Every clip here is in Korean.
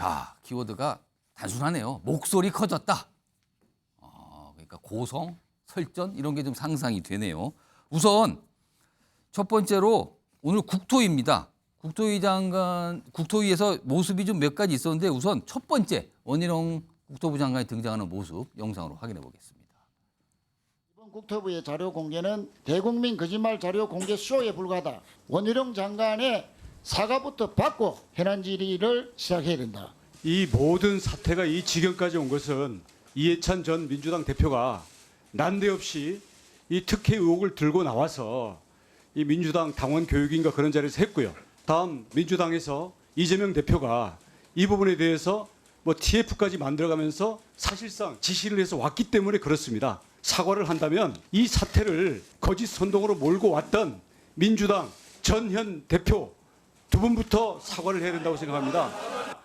자, 키워드가 단순하네요. 목소리 커졌다. 그러니까 고성, 설전 이런 게 좀 상상이 되네요. 우선 첫 번째로 오늘 국토위입니다. 국토위에서 모습이 좀 몇 가지 있었는데 우선 첫 번째 원희룡 국토부 장관이 등장하는 모습 영상으로 확인해 보겠습니다. 이번 국토부의 자료 공개는 대국민 거짓말 자료 공개 쇼에 불과하다. 원희룡 장관의 사과부터 받고 현안 질의를 시작해야 된다. 이 모든 사태가 이 지경까지 온 것은 이해찬 전 민주당 대표가 난데없이 이 특혜 의혹을 들고 나와서 이 민주당 당원 교육인가 그런 자리에서 했고요. 다음 민주당에서 이재명 대표가 이 부분에 대해서 뭐 TF까지 만들어가면서 사실상 지시를 해서 왔기 때문에 그렇습니다. 사과를 한다면 이 사태를 거짓 선동으로 몰고 왔던 민주당 전현 대표 두 분부터 사과를 해야 된다고 생각합니다.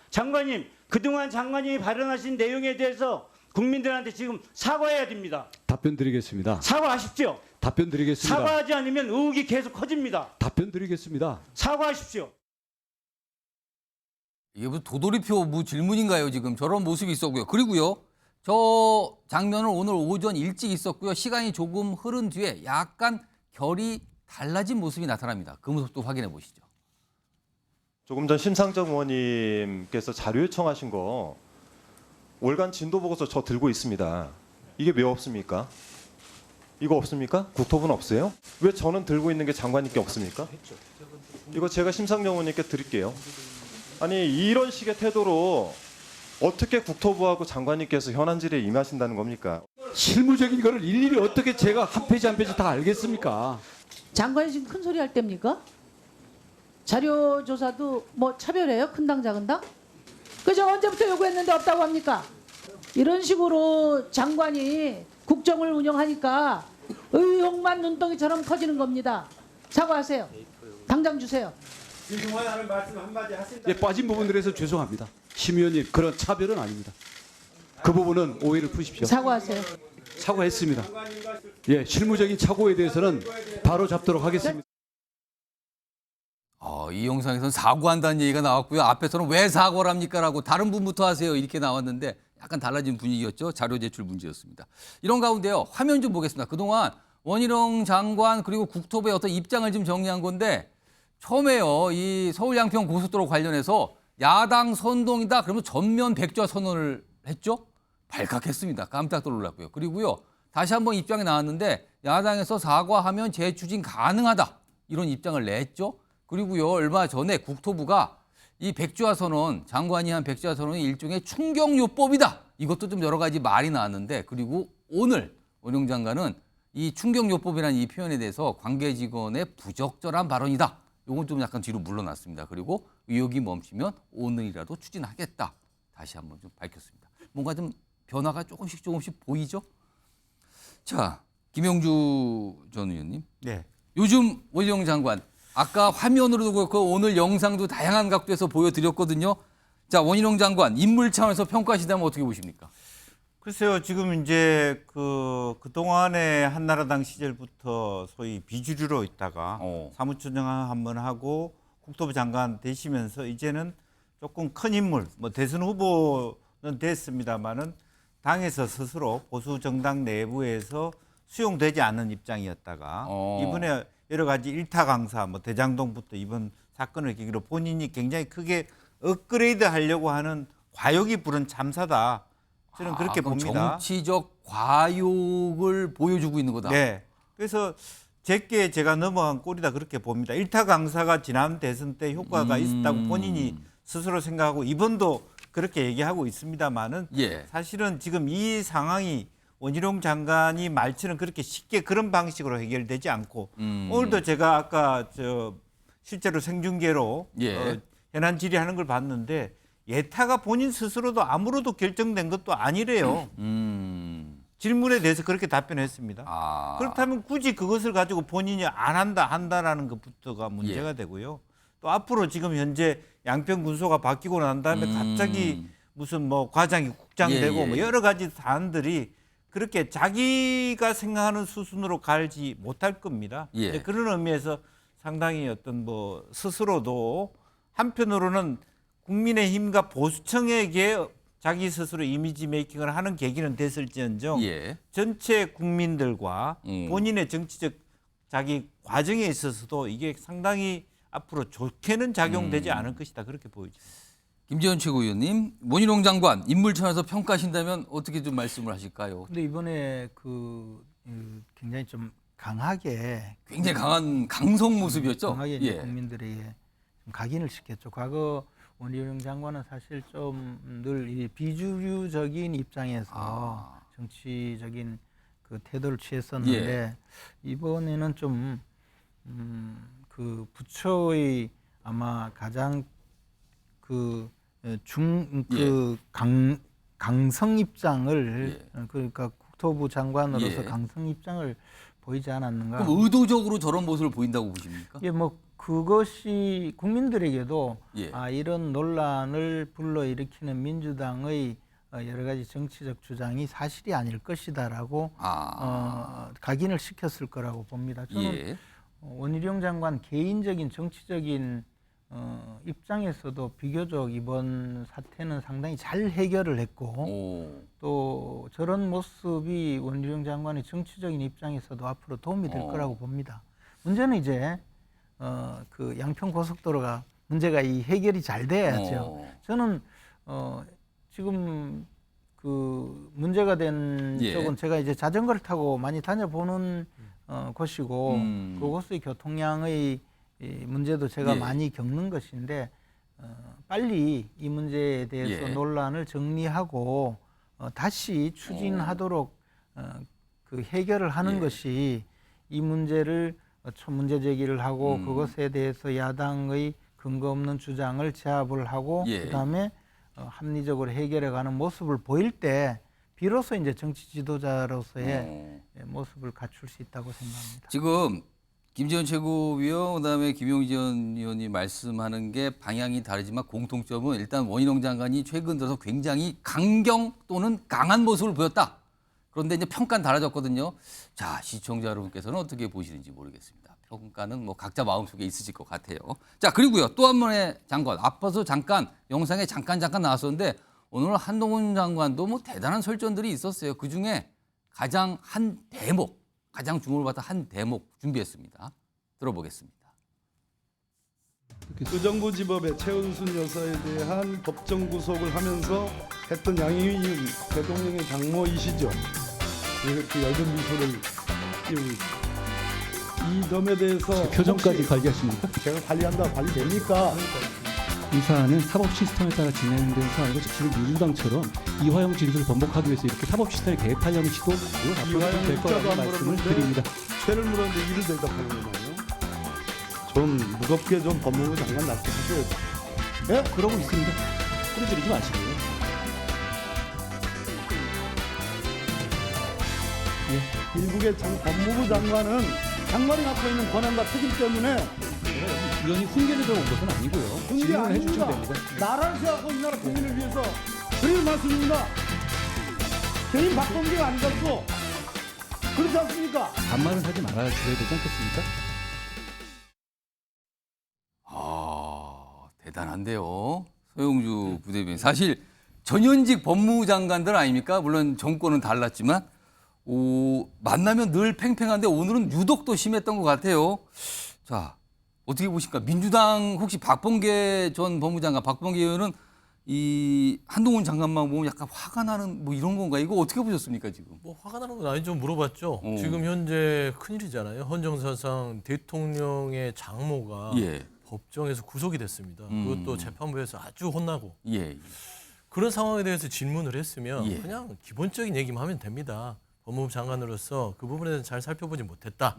장관님, 그동안 장관님이 발언하신 내용에 대해서 국민들한테 지금 사과해야 됩니다. 답변 드리겠습니다. 사과하십시오. 답변 드리겠습니다. 사과하지 않으면 의혹이 계속 커집니다. 답변 드리겠습니다. 사과하십시오. 이게 무슨 도돌이표 질문인가요? 지금 저런 모습이 있었고요. 그리고요. 저 장면은 오늘 오전 일찍 있었고요. 시간이 조금 흐른 뒤에 약간 결이 달라진 모습이 나타납니다. 그 모습도 확인해 보시죠. 조금 전 심상정 의원님께서 자료 요청하신 거 월간 진도 보고서 저 들고 있습니다. 이게 왜 없습니까? 이거 없습니까? 국토부는 없어요? 왜 저는 들고 있는 게 장관님께 없습니까? 이거 제가 심상정 의원님께 드릴게요. 아니 이런 식의 태도로 어떻게 국토부하고 장관님께서 현안 질의에 임하신다는 겁니까? 실무적인 거를 일일이 어떻게 제가 한 페이지 한 페이지 다 알겠습니까? 장관이 지금 큰 소리 할 때입니까? 자료 조사도 뭐 차별해요? 큰 당 작은 당? 그저 언제부터 요구했는데 없다고 합니까? 이런 식으로 장관이 국정을 운영하니까 의혹만 눈덩이처럼 커지는 겁니다. 사과하세요. 당장 주세요. 죄송하다는 말씀 한마디 하신다. 예, 빠진 부분들에서 죄송합니다. 심 의원님 그런 차별은 아닙니다. 그 부분은 오해를 푸십시오. 사과하세요. 사과했습니다. 예, 실무적인 착오에 대해서는 바로 잡도록 하겠습니다. 이 영상에서는 사과한다는 얘기가 나왔고요. 앞에서는 왜 사과를 합니까라고 다른 분부터 하세요 이렇게 나왔는데 약간 달라진 분위기였죠. 자료 제출 문제였습니다. 이런 가운데요. 화면 좀 보겠습니다. 그동안 원희룡 장관 그리고 국토부의 어떤 입장을 좀 정리한 건데 처음에요. 이 서울 양평 고속도로 관련해서 야당 선동이다 그러면 전면 백좌 선언을 했죠. 발칵했습니다. 깜짝 놀랐고요. 그리고요. 다시 한번 입장이 나왔는데 야당에서 사과하면 재추진 가능하다. 이런 입장을 냈죠. 그리고요. 얼마 전에 국토부가 이 백좌 선언, 장관이 한 백좌 선언이 일종의 충격요법이다. 이것도 좀 여러 가지 말이 나왔는데 그리고 오늘 원희룡 장관은 이 충격요법이라는 이 표현에 대해서 관계 직원의 부적절한 발언이다. 이건 좀 약간 뒤로 물러났습니다. 그리고 의혹이 멈추면 오늘이라도 추진하겠다. 다시 한번 좀 밝혔습니다. 뭔가 좀 변화가 조금씩 보이죠? 자, 김영주 전 의원님. 네. 요즘 원희룡 장관 아까 화면으로도 그렇고 오늘 영상도 다양한 각도에서 보여드렸거든요. 자, 원희룡 장관 인물 차원에서 평가하시다면 어떻게 보십니까? 글쎄요, 지금 이제 그동안의 한나라당 시절부터 소위 비주류로 있다가 사무처장 한번 하고 국토부 장관 되시면서 이제는 조금 큰 인물, 뭐 대선 후보는 됐습니다만은 당에서 스스로 보수 정당 내부에서 수용되지 않는 입장이었다가 이번에 여러 가지 일타 강사, 뭐 대장동부터 이번 사건을 계기로 본인이 굉장히 크게 업그레이드 하려고 하는 과욕이 부른 참사다. 저는 그렇게 봅니다. 정치적 과욕을 보여주고 있는 거다. 네. 그래서 제게 제가 넘어간 꼴이다 그렇게 봅니다. 일타 강사가 지난 대선 때 효과가 있었다고 본인이 스스로 생각하고 이번도 그렇게 얘기하고 있습니다만은 사실은 지금 이 상황이 원희룡 장관이 말처럼 그렇게 쉽게 그런 방식으로 해결되지 않고 오늘도 제가 아까 실제로 생중계로 현안 질의하는 걸 봤는데 예타가 본인 스스로도 아무로도 결정된 것도 아니래요. 질문에 대해서 그렇게 답변했습니다. 그렇다면 굳이 그것을 가지고 본인이 안 한다 한다라는 것부터가 문제가 되고요. 또 앞으로 지금 현재 양평 군소가 바뀌고 난 다음에 갑자기 무슨 뭐 과장이 국장 되고 뭐 여러 가지 사안들이 그렇게 자기가 생각하는 수순으로 가지 못할 겁니다. 그런 의미에서 상당히 어떤 뭐 스스로도 한편으로는 국민의힘과 보수층에게 자기 스스로 이미지 메이킹을 하는 계기는 됐을지언정 예. 전체 국민들과 본인의 정치적 자기 과정에 있어서도 이게 상당히 앞으로 좋게는 작용되지 않을 것이다. 그렇게 보이죠. 김재원 최고위원님, 원희룡 장관 인물 천에서 평가하신다면 어떻게 좀 말씀을 하실까요? 근데 이번에 굉장히 좀 강하게 굉장히 강한 강성 모습이었죠. 강하게 이제 예. 국민들에게 좀 각인을 시켰죠. 과거 원희룡 장관은 사실 좀 늘 비주류적인 입장에서 정치적인 그 태도를 취했었는데 예. 이번에는 좀 부처의 아마 가장 강성 입장을 그러니까 국토부 장관으로서 예. 강성 입장을 보이지 않았는가. 그럼 의도적으로 저런 모습을 보인다고 보십니까? 예, 뭐 그것이 국민들에게도 예. 이런 논란을 불러일으키는 민주당의 여러 가지 정치적 주장이 사실이 아닐 것이다라고 각인을 시켰을 거라고 봅니다. 저는 예. 원희룡 장관 개인적인 정치적인 입장에서도 비교적 이번 사태는 상당히 잘 해결을 했고 또 저런 모습이 원희룡 장관의 정치적인 입장에서도 앞으로 도움이 될 거라고 봅니다. 문제는 이제 그 양평 고속도로가 문제가 이 해결이 잘 돼야죠. 저는 지금 그 문제가 된 예. 쪽은 제가 이제 자전거를 타고 많이 다녀보는 곳이고 그곳의 교통량의 이 문제도 제가 예. 많이 겪는 것인데 빨리 이 문제에 대해서 예. 논란을 정리하고 다시 추진하도록 그 해결을 하는 예. 것이 이 문제를 문제 제기를 하고 그것에 대해서 야당의 근거 없는 주장을 제압을 하고 예. 그다음에 합리적으로 해결해가는 모습을 보일 때 비로소 이제 정치 지도자로서의 모습을 갖출 수 있다고 생각합니다. 지금 김재원 최고위원 그다음에 김용진 의원이 말씀하는 게 방향이 다르지만 공통점은 일단 원희룡 장관이 최근 들어서 굉장히 강경 또는 강한 모습을 보였다. 그런데 이제 평가는 달라졌거든요. 자, 시청자 여러분께서는 어떻게 보시는지 모르겠습니다. 평가는 뭐 각자 마음속에 있으실 것 같아요. 자, 그리고요. 또 한 번의 장관. 앞서서 잠깐 영상에 잠깐 나왔었는데 오늘 한동훈 장관도 뭐 대단한 설전들이 있었어요. 그중에 가장 주목을 받은 한 대목 준비했습니다. 들어보겠습니다. 의정부지법의 최은순 여사에 대한 법정 구속을 하면서 했던 양희은 대통령의 장모이시죠. 이렇게 엷은 미소를 띄우고 있습니다. 이 점에 대해서 표정까지 관리하십니까? 제가 관리한다 관리됩니까? 이 사안은 사법 시스템에 따라 진행되는 사안이고 지금 민주당처럼 이화영 진술을 번복하기 위해서 이렇게 사법 시스템에 개입하려는 시도도 앞으로 될 거라고 말씀을 드립니다. 죄를 물었는데 이를 대답하는 거예요. 좀 무겁게 좀 법무부 장관 납득하셔야죠. 네? 그러고 있습니다. 뿌리지르지 마시고요. 일국의 법무부 장관은 장관이 갖고 있는 권한과 특임 때문에 위원이 훈계를 들어온 것은 아니고요. 훈계 질문을 해주시면 아닙니다. 됩니다. 나라를 세워서 이 나라 국민을 위해서 그런 말씀입니다. 개인 박범계가 아니겠고 그렇지 않습니까? 반말은 하지 말아야 되지 않겠습니까? 대단한데요. 서영주 부대변인. 사실 전현직 법무부 장관들 아닙니까? 물론 정권은 달랐지만 만나면 늘 팽팽한데 오늘은 유독 더 심했던 것 같아요. 자, 어떻게 보십니까? 민주당 혹시 박범계 전 법무장관, 박범계 의원은 이 한동훈 장관만 보면 약간 화가 나는 뭐 이런 건가? 이거 어떻게 보셨습니까 지금? 뭐 화가 나는 건 아니죠. 물어봤죠. 지금 현재 큰일이잖아요. 헌정사상 대통령의 장모가 법정에서 구속이 됐습니다. 그것도 재판부에서 아주 혼나고. 그런 상황에 대해서 질문을 했으면 그냥 기본적인 얘기만 하면 됩니다. 법무부 장관으로서 그 부분에 대해서 잘 살펴보지 못했다.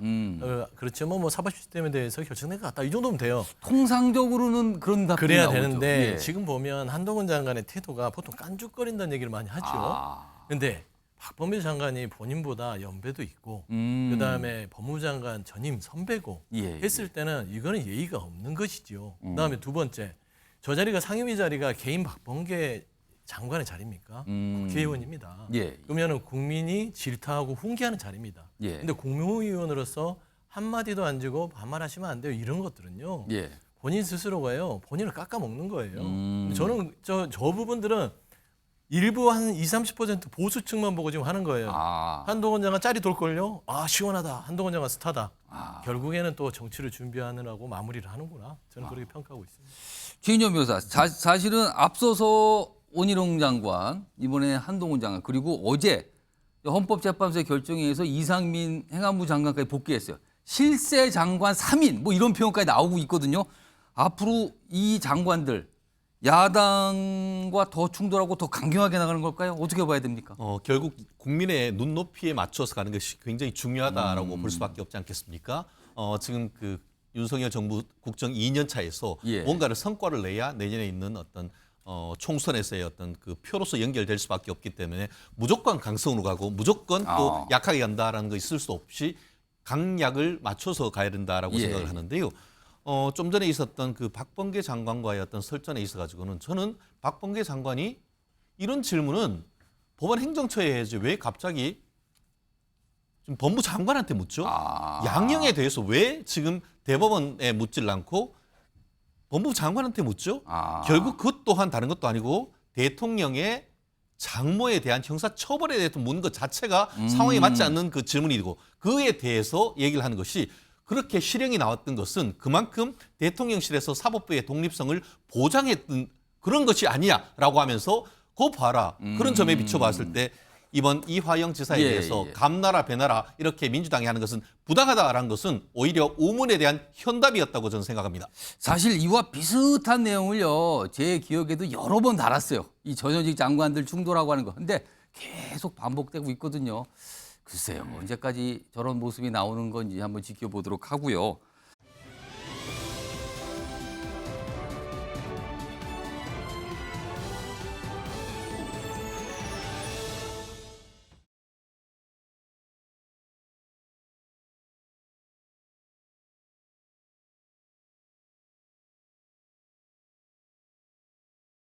그렇지만 뭐 사법 시스템에 대해서 결정된 것 같다. 이 정도면 돼요. 통상적으로는 그런 답변이 그래야 나오죠. 되는데 지금 보면 한동훈 장관의 태도가 보통 깐죽거린다는 얘기를 많이 하죠. 그런데 박범계 장관이 본인보다 연배도 있고 그다음에 법무부 장관 전임 선배고 했을 때는 이거는 예의가 없는 것이죠. 그다음에 두 번째, 저 자리가 상임위 자리가 개인 박범계 장관의 자리입니까? 국회의원입니다. 그러면 국민이 질타하고 훈계하는 자리입니다. 그런데 국무위원으로서 한마디도 안 주고 반말하시면 안 돼요. 이런 것들은요. 본인 스스로가요 본인을 깎아먹는 거예요. 저는 저 부분들은 일부 한 20-30% 보수층만 보고 지금 하는 거예요. 한동훈 장관 짤이 돌걸요. 아 시원하다. 한동훈 장관 스타다. 결국에는 또 정치를 준비하느라고 마무리를 하는구나. 저는 그렇게 평가하고 있습니다. 최인정 변호사, 사실은 앞서서 원희룡 장관, 이번에 한동훈 장관, 그리고 어제 헌법재판소의 결정에 의해서 이상민 행안부 장관까지 복귀했어요. 실세 장관 3인 뭐 이런 표현까지 나오고 있거든요. 앞으로 이 장관들 야당과 더 충돌하고 더 강경하게 나가는 걸까요? 어떻게 봐야 됩니까? 결국 국민의 눈높이에 맞춰서 가는 것이 굉장히 중요하다라고 볼 수밖에 없지 않겠습니까? 지금 그 윤석열 정부 국정 2년 차에서 뭔가를 성과를 내야 내년에 있는 어떤 총선에서의 어떤 그 표로서 연결될 수밖에 없기 때문에 무조건 강성으로 가고 무조건 또 약하게 간다라는 거 있을 수 없이 강약을 맞춰서 가야 된다라고 생각을 하는데요. 좀 전에 있었던 그 박범계 장관과의 어떤 설전에 있어가지고는 저는 박범계 장관이 이런 질문은 법원 행정처에 해야지 왜 갑자기 지금 법무 장관한테 묻죠? 양형에 대해서 왜 지금 대법원에 묻질 않고 법무부 장관한테 묻죠? 결국 그것 또한 다른 것도 아니고 대통령의 장모에 대한 형사처벌에 대해서 묻는 것 자체가 상황에 맞지 않는 그 질문이고 그에 대해서 얘기를 하는 것이 그렇게 실형이 나왔던 것은 그만큼 대통령실에서 사법부의 독립성을 보장했던 그런 것이 아니야라고 하면서 그거 봐라. 그런 점에 비춰봤을 때 이번 이화영 지사에 대해서 감나라 배나라 이렇게 민주당이 하는 것은 부당하다라는 것은 오히려 우문에 대한 현답이었다고 저는 생각합니다. 사실 이와 비슷한 내용을요. 제 기억에도 여러 번 달았어요. 이 전현직 장관들 충돌하고 하는 거. 근데 계속 반복되고 있거든요. 글쎄요. 언제까지 저런 모습이 나오는 건지 한번 지켜보도록 하고요.